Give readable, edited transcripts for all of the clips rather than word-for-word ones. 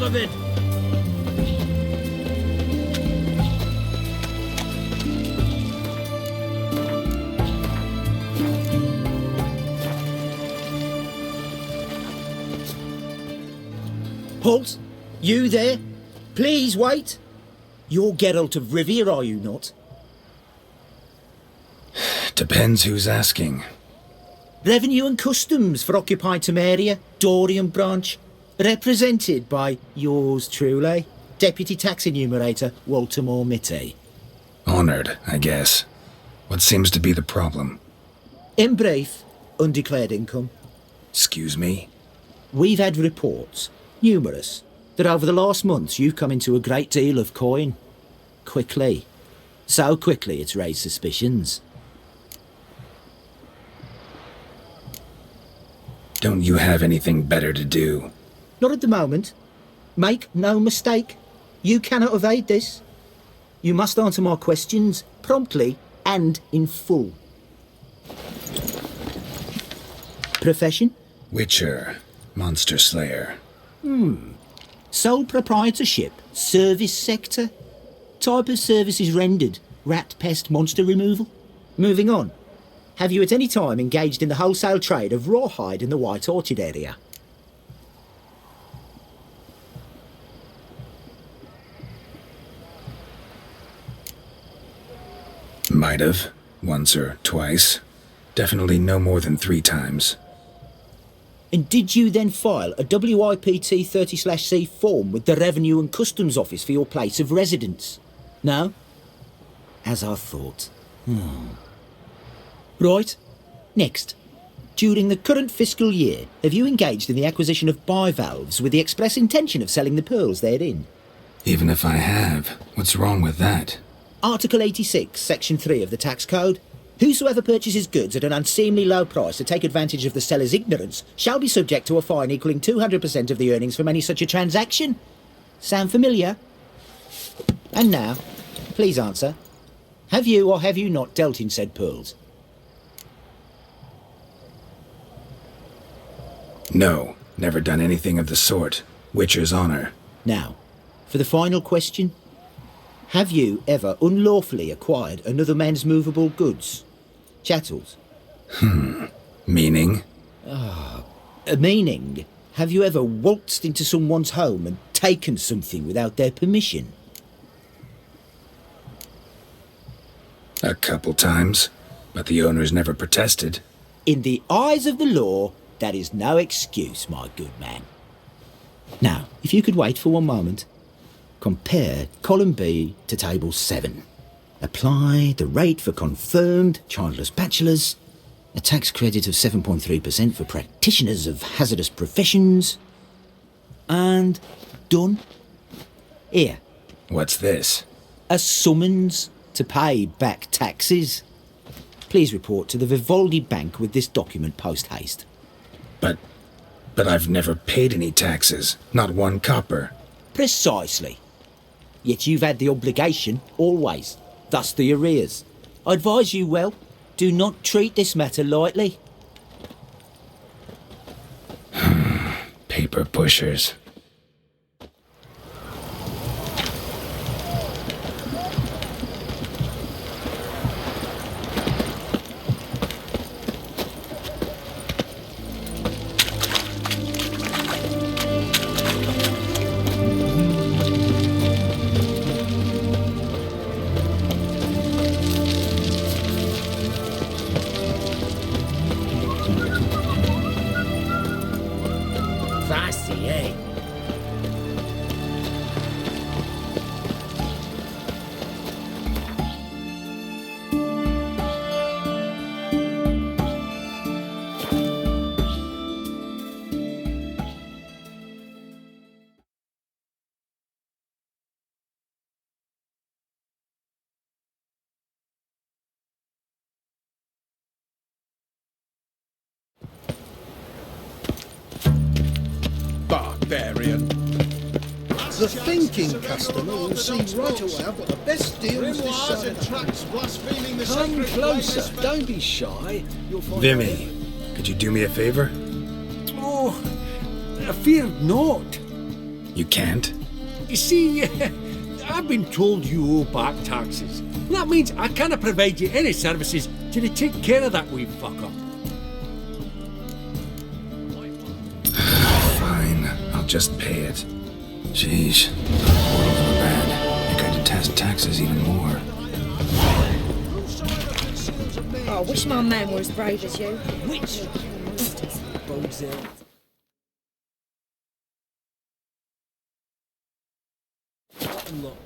of it! Halt! You there? Please wait! You're Geralt of Rivia, are you not? Depends who's asking. Revenue and Customs for occupied Temeria, Dorian branch, represented by yours truly, Deputy Tax Enumerator Walter Mitty. Honored, I guess. What seems to be the problem? In brief, undeclared income. Excuse me? We've had reports, numerous, that over the last months you've come into a great deal of coin. Quickly. So quickly it's raised suspicions. Don't you have anything better to do? Not at the moment. Make no mistake. You cannot evade this. You must answer my questions promptly and in full. Profession? Witcher. Monster Slayer. Sole proprietorship. Service sector. Type of services rendered. Rat, pest, monster removal. Moving on. Have you at any time engaged in the wholesale trade of rawhide in the White Orchard area? Might have. Once or twice. Definitely no more than 3 times. And did you then file a WIPT 30/C form with the Revenue and Customs Office for your place of residence? No? As I thought. Right. Next. During the current fiscal year, have you engaged in the acquisition of bivalves with the express intention of selling the pearls therein? Even if I have, what's wrong with that? Article 86, Section 3 of the Tax Code. Whosoever purchases goods at an unseemly low price to take advantage of the seller's ignorance shall be subject to a fine equaling 200% of the earnings from any such a transaction. Sound familiar? And now, please answer. Have you or have you not dealt in said pearls? No, never done anything of the sort. Witcher's honor. Now, for the final question. Have you ever unlawfully acquired another man's movable goods? Chattels? Meaning? Meaning, have you ever waltzed into someone's home and taken something without their permission? A couple times, but the owners never protested. In the eyes of the law, that is no excuse, my good man. Now, if you could wait for one moment. Compare column B to table 7. Apply the rate for confirmed childless bachelors, a tax credit of 7.3% for practitioners of hazardous professions, and done. Here, What's this? a summons to pay back taxes. Please report to the Vivaldi Bank with this document post haste. But I've never paid any taxes. Not 1 copper. Precisely. Yet you've had the obligation, always. Thus the arrears. I advise you well, do not treat this matter lightly. Paper pushers. Fancy, eh? Barbarian. The thinking customer will see right away I've got the best deals this side of town. Come closer, don't be shy. You'll find Vimy, could you do me a favor? Oh, fear not. You can't? You see, I've been told you owe back taxes. That means I can't provide you any services till you take care of that wee fuck up. Fine, I'll just pay it. Sheesh, portals were bad. Make I detest taxes even more. Oh, I wish my man were as brave as you. Which? Look.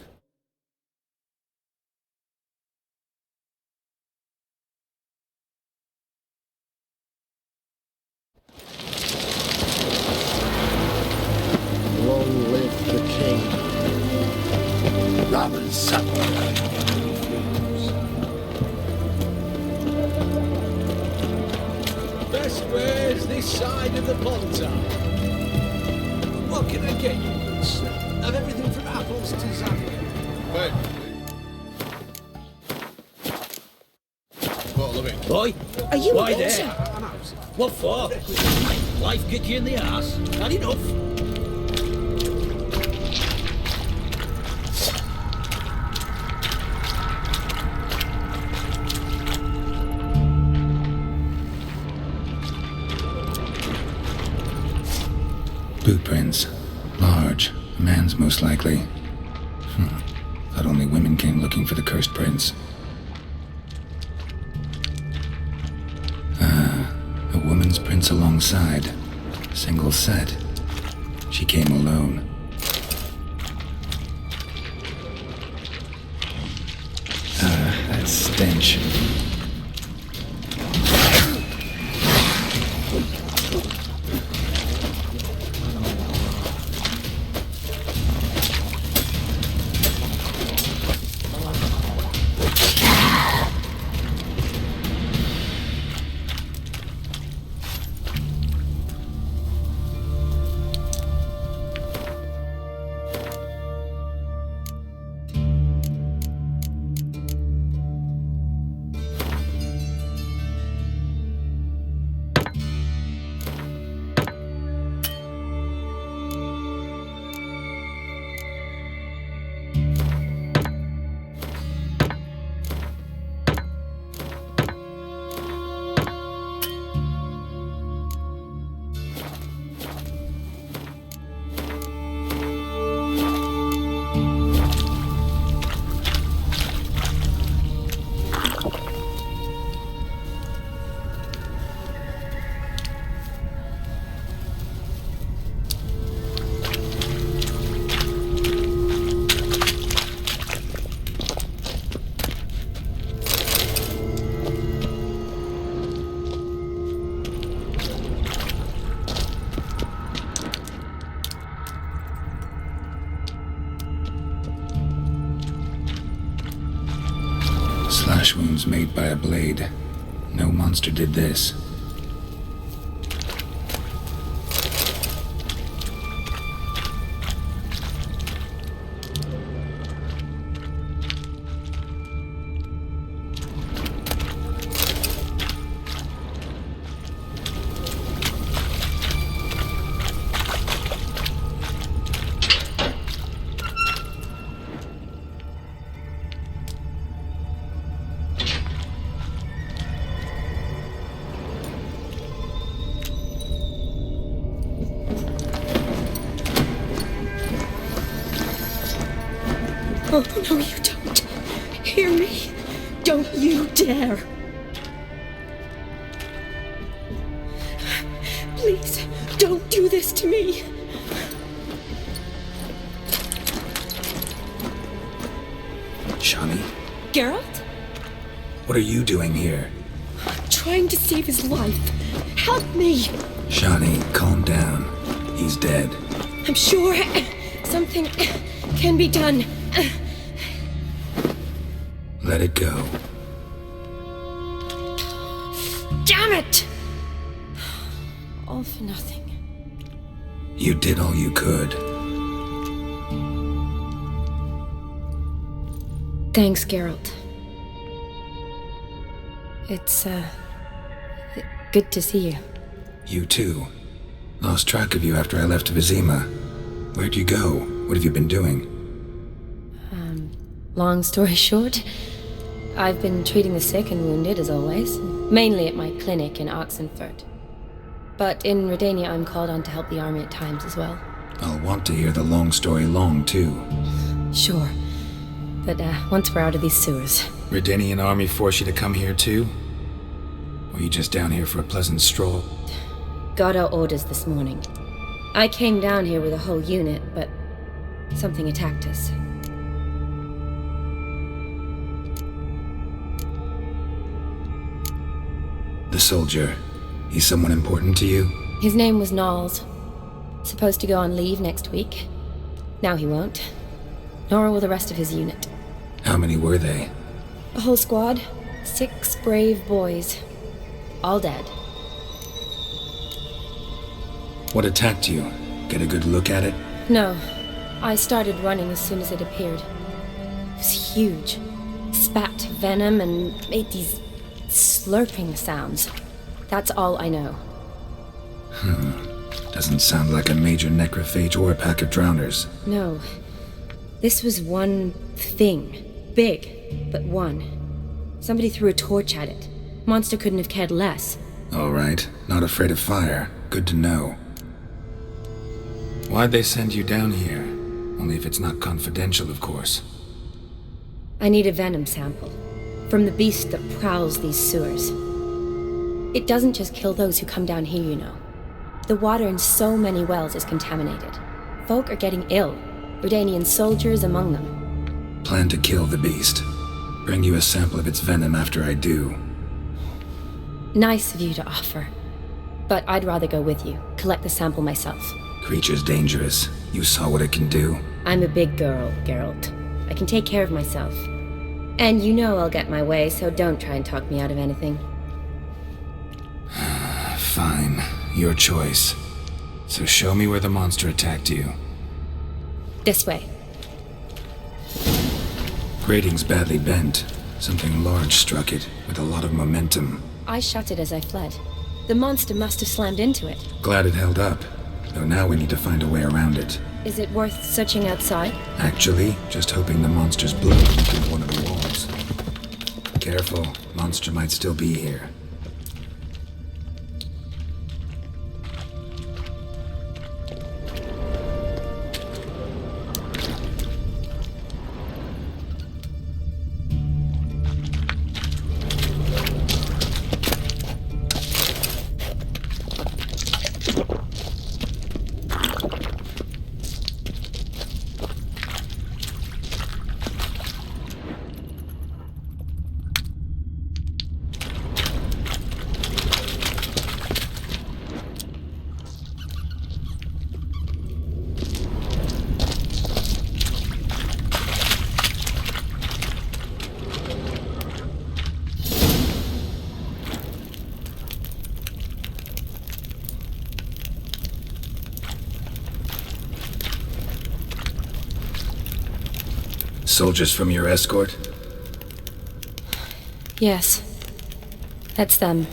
Long live the king. Robin Sutton. Best wares this side of the Pontar. What can I get you, good sir? And everything from apples to Zambia. Wait. Bottle of ink. Boy, Are you why a there? geisha? What for? Life kick you in the ass? Not enough. Blueprints. Large. A man's most likely. Thought only women came looking for the cursed prince. A woman's prints alongside. Single set. She came alone. That stench. Slash wounds made by a blade. No monster did this. Oh, no, you don't. Hear me? Don't you dare. Please, don't do this to me. Shani, Geralt? what are you doing here? Trying to save his life. Help me. Shani, calm down. He's dead. I'm sure something can be done. Let it go. Damn it! All for nothing. You did all you could. Thanks, Geralt. It's, good to see you. You too. Lost track of you after I left Vizima. Where'd you go? What have you been doing? Long story short, I've been treating the sick and wounded, as always, mainly at my clinic in Oxenfurt. But in Redania, I'm called on to help the army at times as well. I'll want to hear the long story long, too. Sure. But once we're out of these sewers. Redanian army force you to come here, too? Or are you just down here for a pleasant stroll? Got our orders this morning. I came down here with a whole unit, but something attacked us. The soldier. He's someone important to you? His name was Knowles. Supposed to go on leave next week. Now he won't. Nor will the rest of his unit. How many were they? A whole squad. 6 brave boys. All dead. What attacked you? Get a good look at it? No. I started running as soon as it appeared. It was huge. Spat venom and made these slurping sounds. That's all I know. Doesn't sound like a major necrophage or a pack of drowners. No. This was one thing. Big, but one. Somebody threw a torch at it. Monster couldn't have cared less. All right. Not afraid of fire. Good to know. Why'd they send you down here? Only if it's not confidential, of course. I need a venom sample. From the beast that prowls these sewers. It doesn't just kill those who come down here, you know. The water in so many wells is contaminated. Folk are getting ill. Redanian soldiers among them. Plan to kill the beast. Bring you a sample of its venom after I do. Nice of you to offer. But I'd rather go with you. Collect the sample myself. Creature's dangerous. You saw what it can do. I'm a big girl, Geralt. I can take care of myself. And you know I'll get my way, so don't try and talk me out of anything. Fine. Your choice. So show me where the monster attacked you. This way. Grating's badly bent. Something large struck it, with a lot of momentum. I shut it as I fled. The monster must have slammed into it. Glad it held up. Though now we need to find a way around it. Is it worth searching outside? Actually, just hoping the monster's blood won't hit one of the walls. Careful, monster might still be here. Soldiers from your escort? Yes. That's them.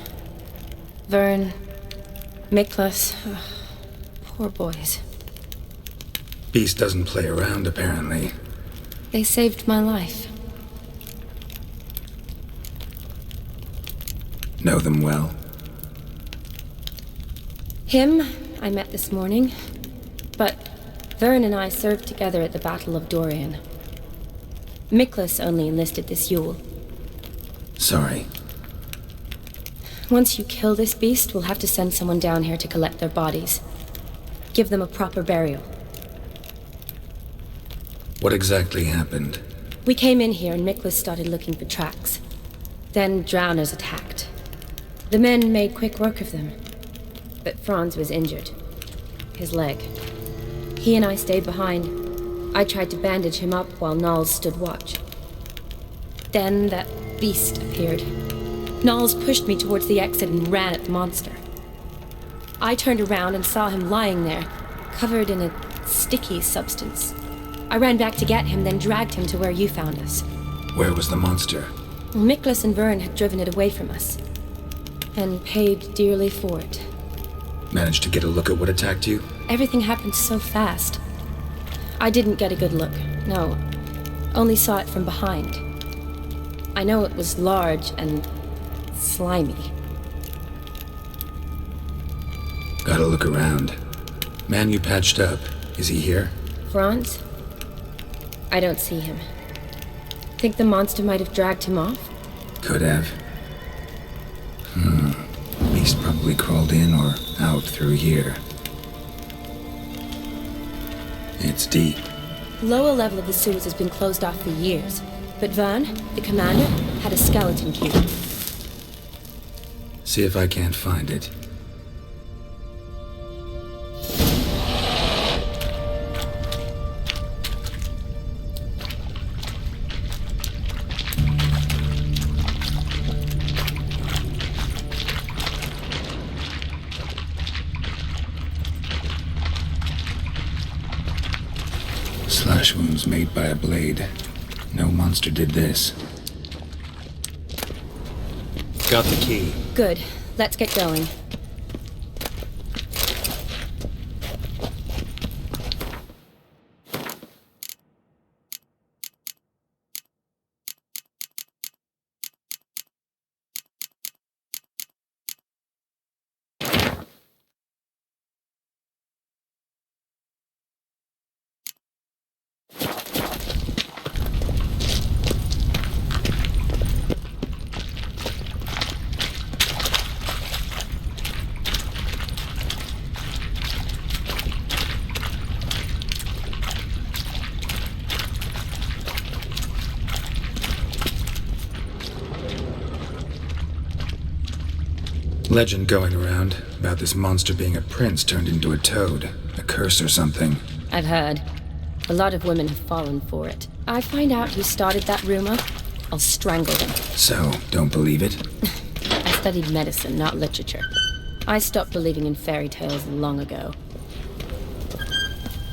Vern, Miklas. Poor boys. Beast doesn't play around, apparently. They saved my life. Know them well? Him, I met this morning. But Vern and I served together at the Battle of Dorian. Miklas only enlisted this Yule. Sorry. Once you kill this beast, we'll have to send someone down here to collect their bodies. Give them a proper burial. What exactly happened? We came in here and Miklas started looking for tracks. Then drowners attacked. The men made quick work of them. But Franz was injured. His leg. He and I stayed behind. I tried to bandage him up while Knowles stood watch. Then that beast appeared. Knowles pushed me towards the exit and ran at the monster. I turned around and saw him lying there, covered in a sticky substance. I ran back to get him, then dragged him to where you found us. Where was the monster? Well, Miklas and Vern had driven it away from us. And paid dearly for it. Managed to get a look at what attacked you? Everything happened so fast. I didn't get a good look, no. Only saw it from behind. I know it was large and slimy. Gotta look around. Man you patched up, is he here? Franz? I don't see him. Think the monster might have dragged him off? Could have. Beast probably crawled in or out through here. It's deep. The lower level of the sewers has been closed off for years, but Vern, the commander, had a skeleton key. See if I can't find it. Slash wounds made by a blade. No monster did this. Got the key. Good. Let's get going. Legend going around about this monster being a prince turned into a toad. A curse or something. I've heard. A lot of women have fallen for it. I find out who started that rumor, I'll strangle them. So, don't believe it? I studied medicine, not literature. I stopped believing in fairy tales long ago.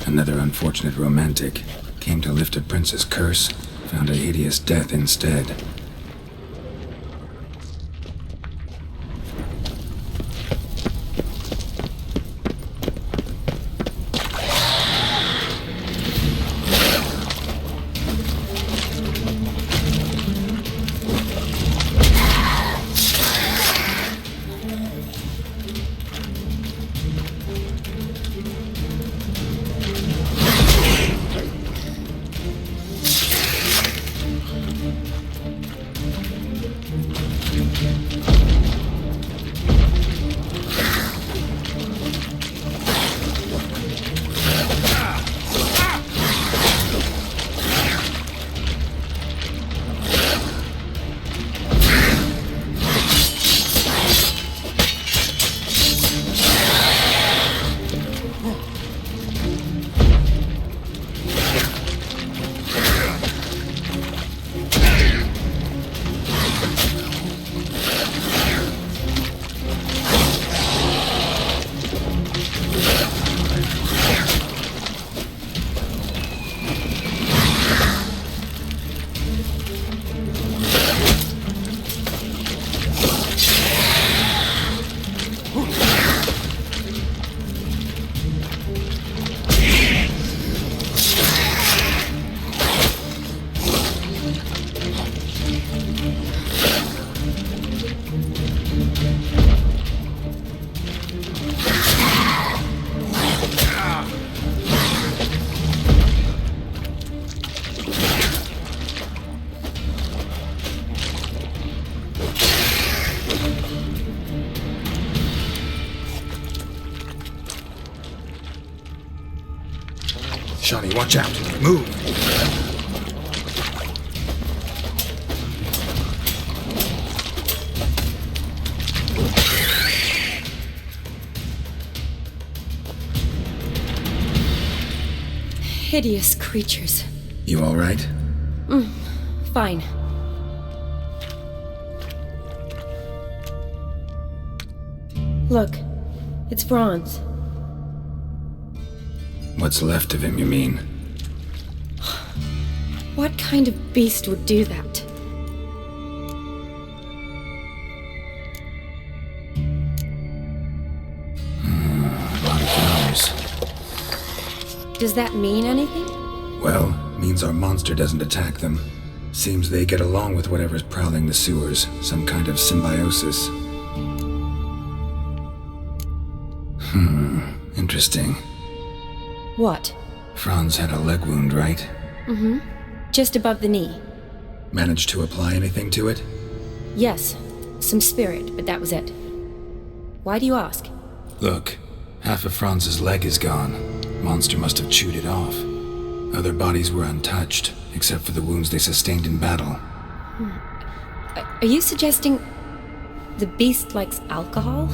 Another unfortunate romantic. Came to lift a prince's curse, found a hideous death instead. Shawnee, watch out. Move! Hideous creatures. You all right? Fine. Look, it's Franz. What's left of him, you mean? What kind of beast would do that? A lot of flowers. Does that mean anything? Well, means our monster doesn't attack them. Seems they get along with whatever's prowling the sewers, some kind of symbiosis. Interesting. What? Franz had a leg wound, right? Just above the knee. Managed to apply anything to it? Yes. Some spirit, but that was it. Why do you ask? Look, half of Franz's leg is gone. Monster must have chewed it off. Other bodies were untouched, except for the wounds they sustained in battle. Are you suggesting the beast likes alcohol?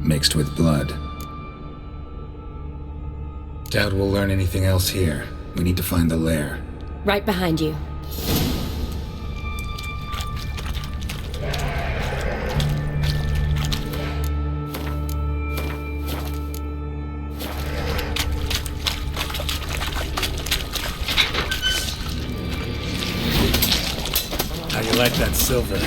Mixed with blood. Doubt we'll learn anything else here. We need to find the lair. Right behind you. How you like that silver?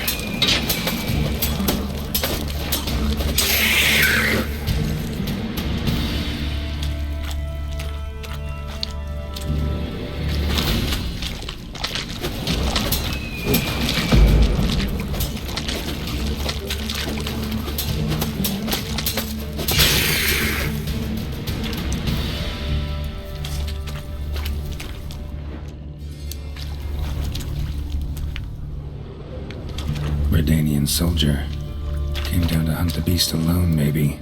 Redanian soldier. Came down to hunt the beast alone, maybe.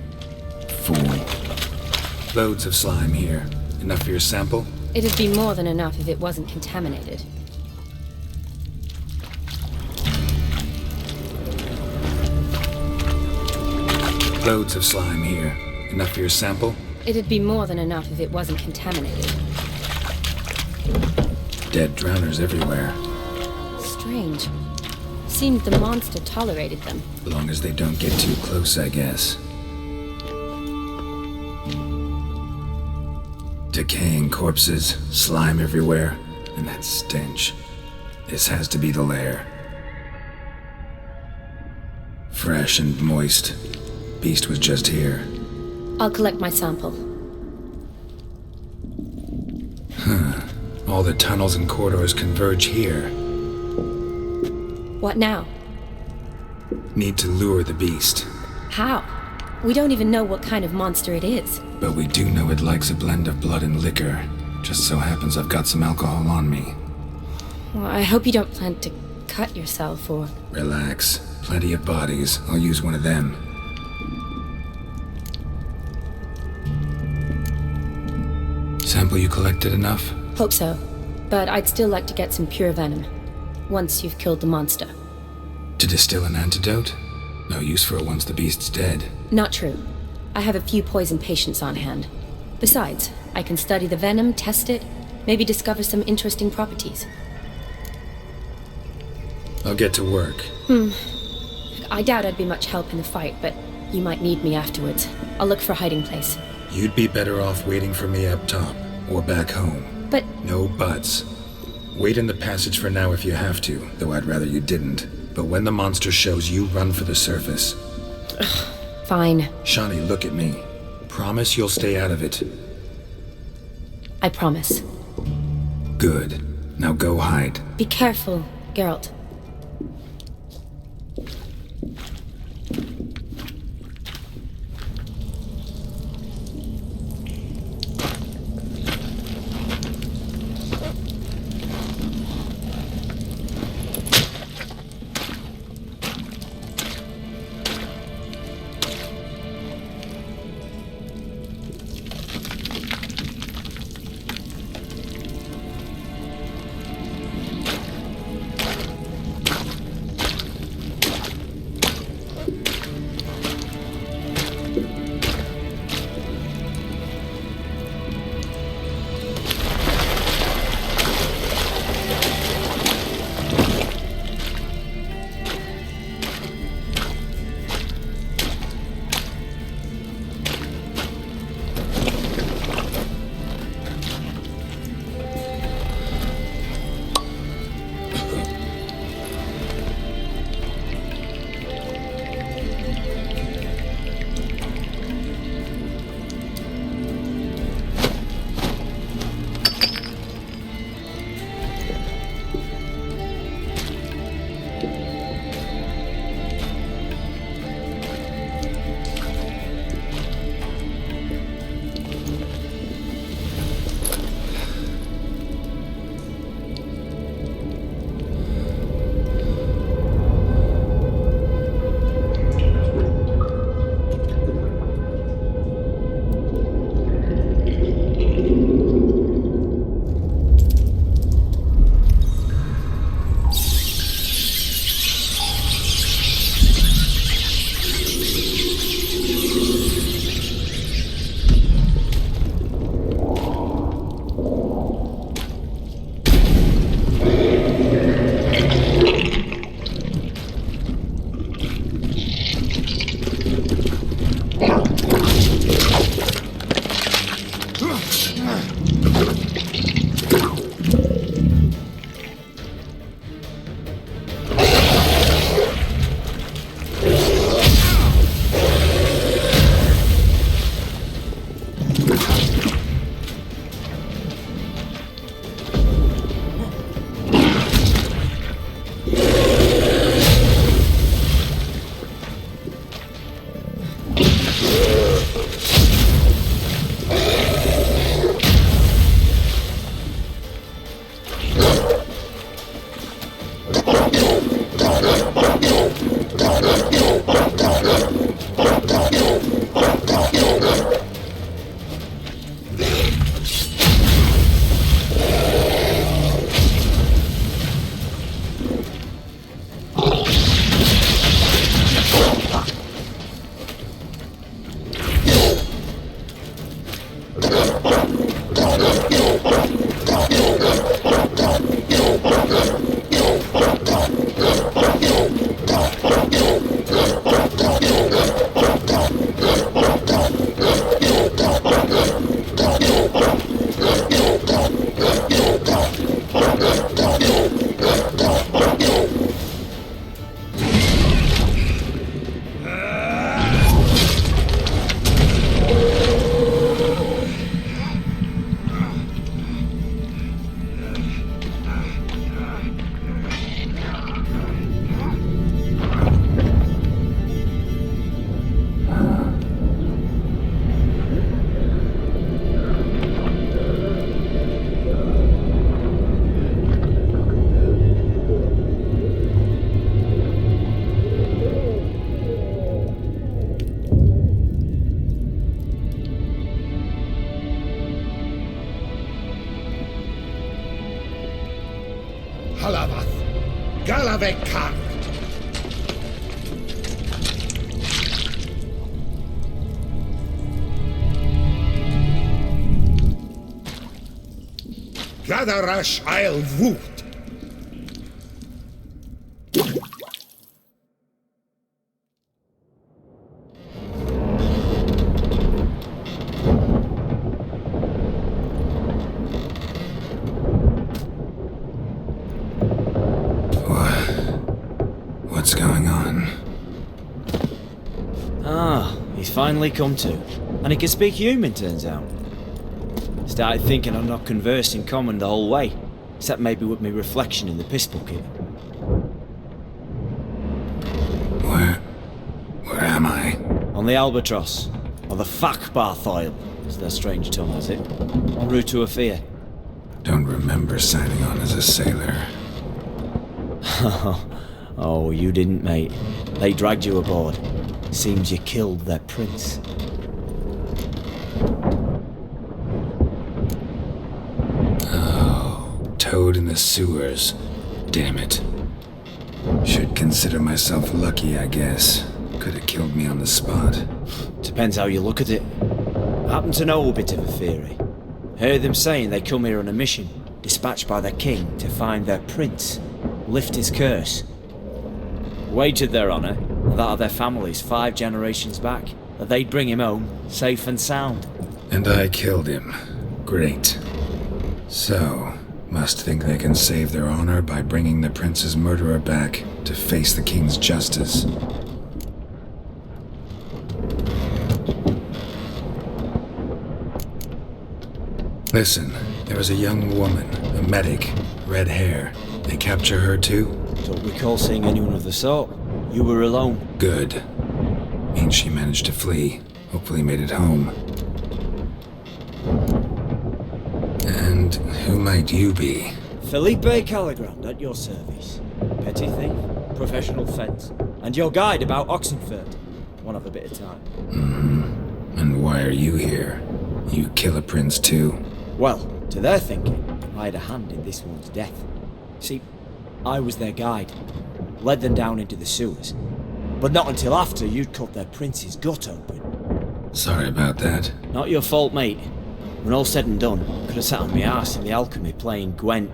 Fool. Loads of slime here. Enough for your sample? It'd be more than enough if it wasn't contaminated. Loads of slime here. Enough for your sample? It'd be more than enough if it wasn't contaminated. Dead drowners everywhere. Strange. Seemed the monster tolerated them. As long as they don't get too close, I guess. Decaying corpses, slime everywhere, and that stench. This has to be the lair. Fresh and moist. Beast was just here. I'll collect my sample. All the tunnels and corridors converge here. What now? Need to lure the beast. How? We don't even know what kind of monster it is. But we do know it likes a blend of blood and liquor. Just so happens I've got some alcohol on me. Well, I hope you don't plan to cut yourself or... Relax. Plenty of bodies. I'll use one of them. Sample you collected enough? Hope so. But I'd still like to get some pure venom. Once you've killed the monster. To distill an antidote? No use for it once the beast's dead. Not true. I have a few poison patients on hand. Besides, I can study the venom, test it, maybe discover some interesting properties. I'll get to work. I doubt I'd be much help in the fight, but you might need me afterwards. I'll look for a hiding place. You'd be better off waiting for me up top, or back home. But... No buts. Wait in the passage for now if you have to, though I'd rather you didn't. But when the monster shows, you run for the surface. Fine. Shawnee, look at me. Promise you'll stay out of it. I promise. Good. Now go hide. Be careful, Geralt. Halavath, Galavekar. Gadarash I'll Woot. What's going on? Ah, he's finally come to. And he can speak human, turns out. Started thinking I'm not conversing common the whole way, except maybe with my reflection in the pistol kit. Where am I? On the Albatross, or the Fakbarthoil, as their strange tongue has it, en route to Ophir. Don't remember signing on as a sailor. Oh, you didn't, mate. They dragged you aboard. Seems you killed their prince. Toad in the sewers. Damn it. Should consider myself lucky, I guess. Could have killed me on the spot. Depends how you look at it. I happen to know a bit of a theory. Heard them saying they come here on a mission, dispatched by their king to find their prince, lift his curse. Wagered their honour, and that of their families 5 generations back, that they'd bring him home, safe and sound. And I killed him. Great. So, must think they can save their honor by bringing the prince's murderer back to face the king's justice. Listen, there was a young woman, a medic, red hair. They capture her too? Don't recall seeing anyone of the sort. You were alone. Good. Means she managed to flee. Hopefully made it home. And who might you be? Felipe Caligrand at your service. Petty thief, professional fence, and your guide about Oxenfurt. One of a bit of time. And why are you here? You kill a prince too? Well, to their thinking, I had a hand in this one's death. See, I was their guide. Led them down into the sewers. But not until after you'd cut their prince's gut open. Sorry about that. Not your fault, mate. When all said and done, could have sat on my arse in the alchemy playing Gwent.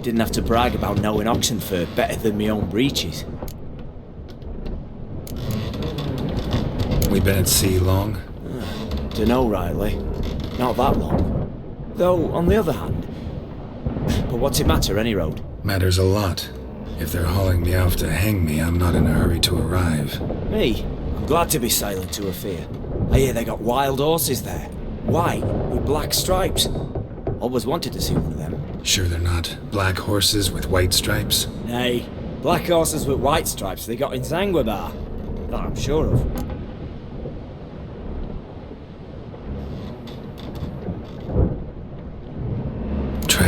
Didn't have to brag about knowing Oxenfurt better than my own breeches. We been at sea long? Dunno, Riley. Not that long. Though, on the other hand... But what's it matter, any road? Matters a lot. If they're hauling me off to hang me, I'm not in a hurry to arrive. Me? I'm glad to be sailing to Ophir. I hear they got wild horses there. White, with black stripes. Always wanted to see one of them. Sure they're not black horses with white stripes? Nay, black horses with white stripes they got in Zanguibar. That I'm sure of.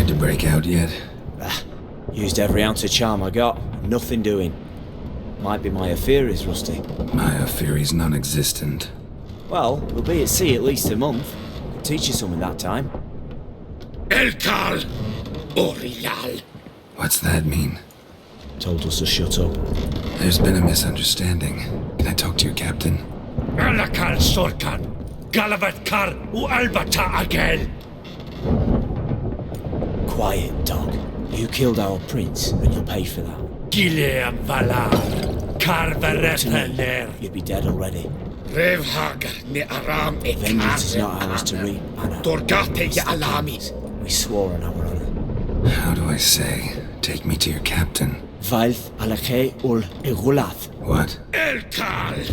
Tried to break out yet? Used every ounce of charm I got. Nothing doing. Might be my Aetheri's rusty. My Aetheri's non-existent. Well, we'll be at sea at least a month. Could teach you something that time. Elkal Orial. What's that mean? Told us to shut up. There's been a misunderstanding. Can I talk to your captain? Alakal Sorkan. Galavat Kar U Albata Agel. Quiet, dog. You killed our prince, and you'll pay for that. Gileam Valar. Karvarepener. You'd be dead already. Revhagar ne Aram et Vengeance is not ours to reap, Anna. Dorgate ya Alami. We swore on our honor. How do I say? Take me to your captain. Vailth alakhe ul igulath. What? Elkal.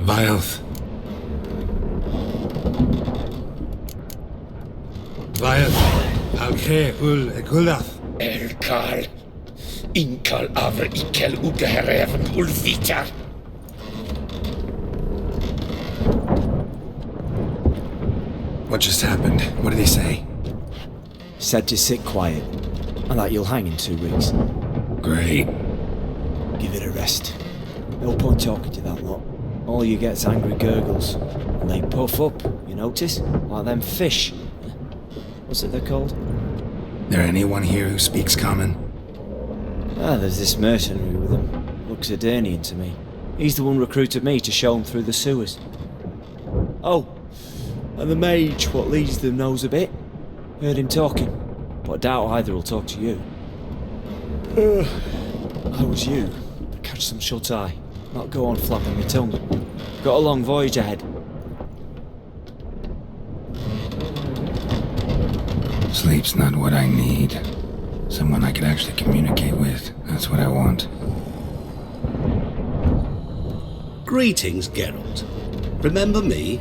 Vilth. Vilth alche ul egulath. Elkal. Inkal Avr Ikel Ugehereven Ulvita. What just happened? What did he say? Said to sit quiet, and that you'll hang in 2 weeks. Great. Give it a rest. No point talking to that lot. All you get's angry gurgles. And they puff up, you notice? Like them fish. What's it they're called? There anyone here who speaks common? There's this mercenary with them. Looks Adernian to me. He's the one recruited me to show him through the sewers. Oh, and the mage what leads them knows a bit. Heard him talking, but I doubt either will talk to you. I was you. Catch some shut-eye. Not go on flapping my tongue. Got a long voyage ahead. Sleep's not what I need. Someone I could actually communicate with. That's what I want. Greetings, Geralt. Remember me?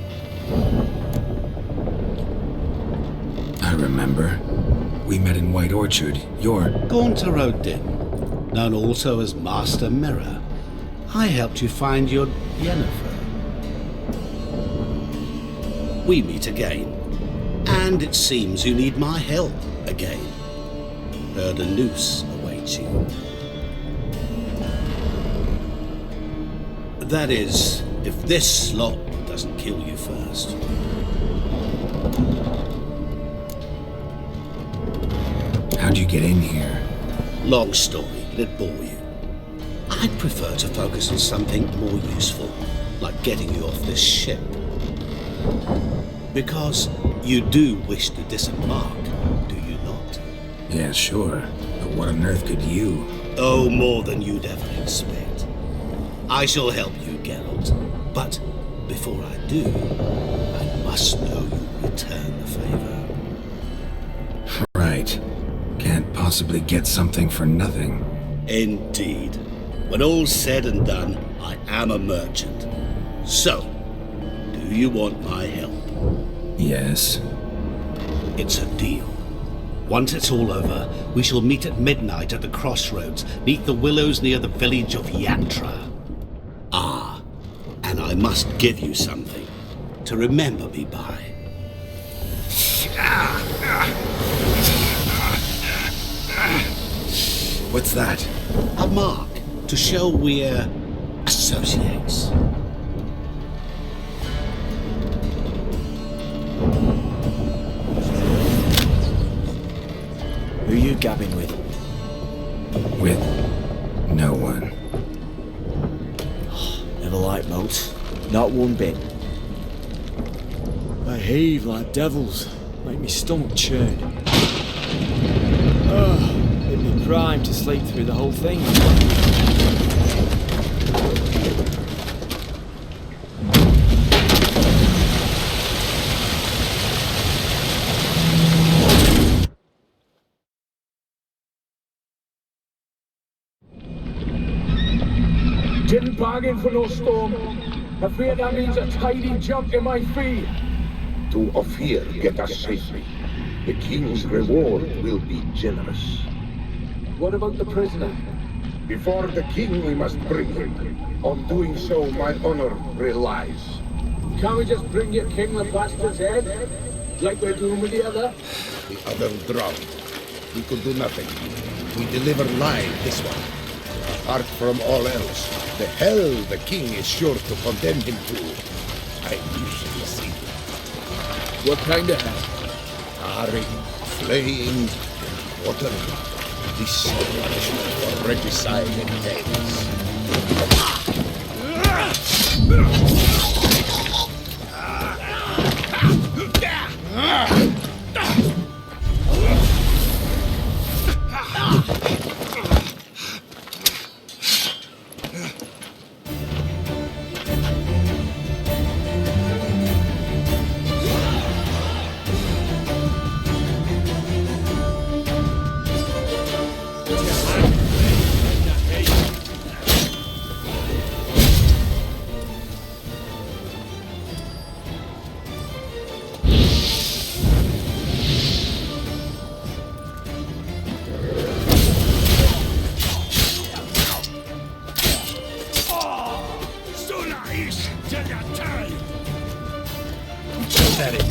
I remember. We met in White Orchard. You're... Gaunter Odin, known also as Master Mirror. I helped you find your Yennefer. We meet again. And it seems you need my help again. Heard a noose awaits you. That is, if this slop doesn't kill you first. How'd you get in here? Long story, let bore you. I'd prefer to focus on something more useful, like getting you off this ship. Because you do wish to disembark, do you not? Yeah, sure. But what on earth could you? Oh, more than you'd ever expect. I shall help you, Geralt. But before I do, I must know you return the favor. Right. Can't possibly get something for nothing. Indeed. When all's said and done, I am a merchant. So, do you want my help? Yes. It's a deal. Once it's all over, we shall meet at midnight at the crossroads, neath the willows near the village of Yantra. Ah, and I must give you something to remember me by. What's that? A mark to show we're associates. Who you gabbing with? With no one. Never liked boats. Not one bit. They heave like devils. Make me stomach churn. It'd be prime to sleep through the whole thing. Didn't bargain for no storm. Afraid that means a tidy jump in my fee. To Ophir get us safely. The king's reward will be generous. What about the prisoner? Before the king we must bring him. On doing so my honor relies. Can't we just bring your king the bastard's head? Like we're doing with the other? The other drowned. We could do nothing. We deliver live this one. Apart from all else, the hell the king is sure to condemn him to. I usually see it. What kind of hell? Tarring, flaying, watering. This is the punishment for regicide and heads. Pathetic.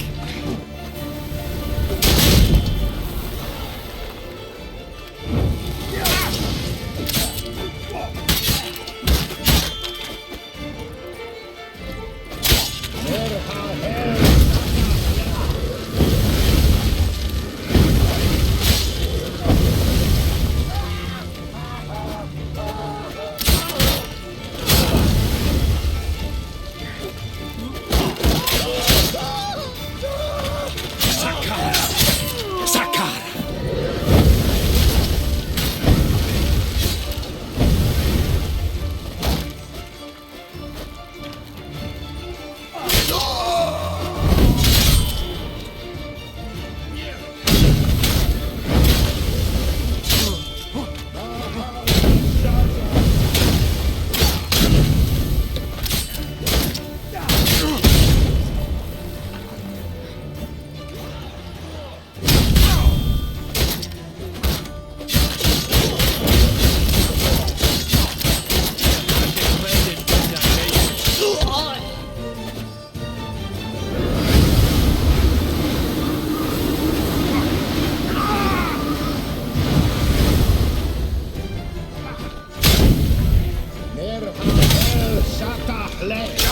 Let